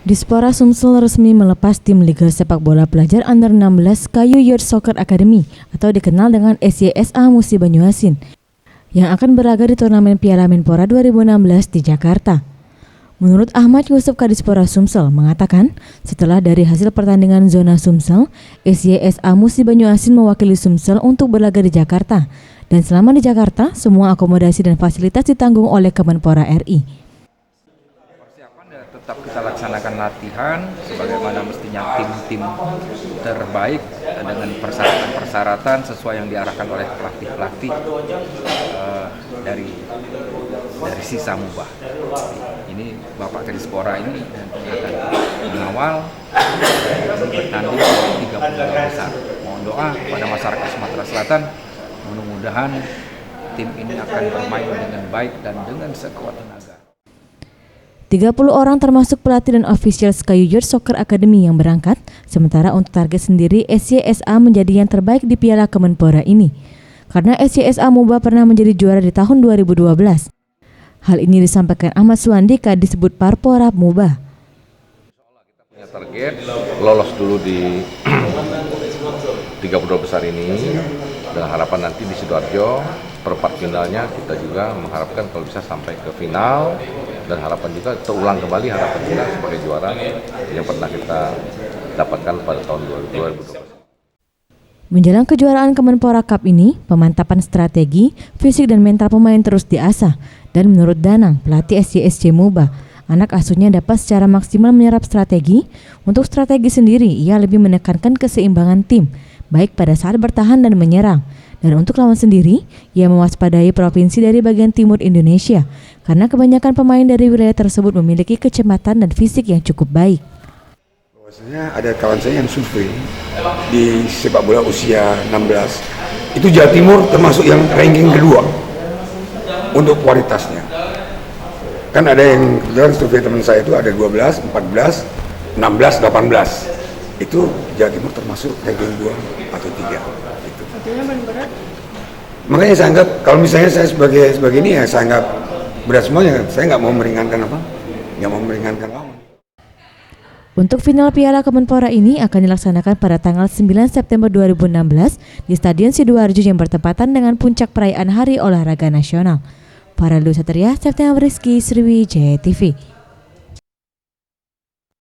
Dispora Sumsel resmi melepas tim Liga Sepak Bola Pelajar Under 16 Kayu Youth Soccer Academy atau dikenal dengan SYSA Musi Banyuasin yang akan berlaga di turnamen Piala Menpora 2016 di Jakarta. Menurut Ahmad Yusuf Kadispora Sumsel mengatakan, setelah dari hasil pertandingan zona Sumsel, SYSA Musi Banyuasin mewakili Sumsel untuk berlaga di Jakarta. Dan selama di Jakarta, semua akomodasi dan fasilitas ditanggung oleh Kemenpora RI. Tetap kita laksanakan latihan sebagaimana mestinya tim-tim terbaik dengan persyaratan-persyaratan sesuai yang diarahkan oleh pelatih-pelatih dari sisa MUBA. Ini Bapak Kadispora ini akan mengawal bertanding di 32 besar. Mohon doa kepada masyarakat Sumatera Selatan, mudah-mudahan tim ini akan bermain dengan baik dan dengan sekuat tenaga. 30 orang termasuk pelatih dan official Kayu Youth Soccer Academy yang berangkat, sementara untuk target sendiri SYSA menjadi yang terbaik di Piala Kemenpora ini. Karena SYSA MUBA pernah menjadi juara di tahun 2012. Hal ini disampaikan Ahmad Suwandi Kadisbud Parpora MUBA. Kita punya target lolos dulu di 32 besar ini, dengan harapan nanti di Sidoarjo perempat finalnya kita juga mengharapkan kalau bisa sampai ke final, dan harapan juga terulang kembali harapan kita sebagai juara yang pernah kita dapatkan pada tahun 2012. Menjelang kejuaraan Kemenpora Cup ini, pemantapan strategi, fisik dan mental pemain terus diasah. Dan menurut Danang, pelatih SYSC MUBA, anak asuhnya dapat secara maksimal menyerap strategi. Untuk strategi sendiri, ia lebih menekankan keseimbangan tim, baik pada saat bertahan dan menyerang. Dan untuk lawan sendiri, ia mewaspadai provinsi dari bagian timur Indonesia, karena kebanyakan pemain dari wilayah tersebut memiliki kecepatan dan fisik yang cukup baik. Bahwasanya ada kawan saya yang survei di sepak bola usia 16, itu Jawa Timur termasuk yang ranking kedua untuk kualitasnya. Kan ada yang kebetulan survei teman saya itu ada 12, 14, 16, 18. Itu Jawa Timur termasuk ranking 2 atau 3. Gitu. Artinya paling berat? Makanya saya anggap, kalau misalnya saya sebagai ini ya saya anggap berat semuanya. Saya nggak mau meringankan nggak mau meringankan lawan. Untuk final Piala Kemenpora ini akan dilaksanakan pada tanggal 9 September 2016 di Stadion Sidoarjo yang bertepatan dengan puncak perayaan Hari Olahraga Nasional. Para Satria, Septian Rizky, Sriwijaya TV.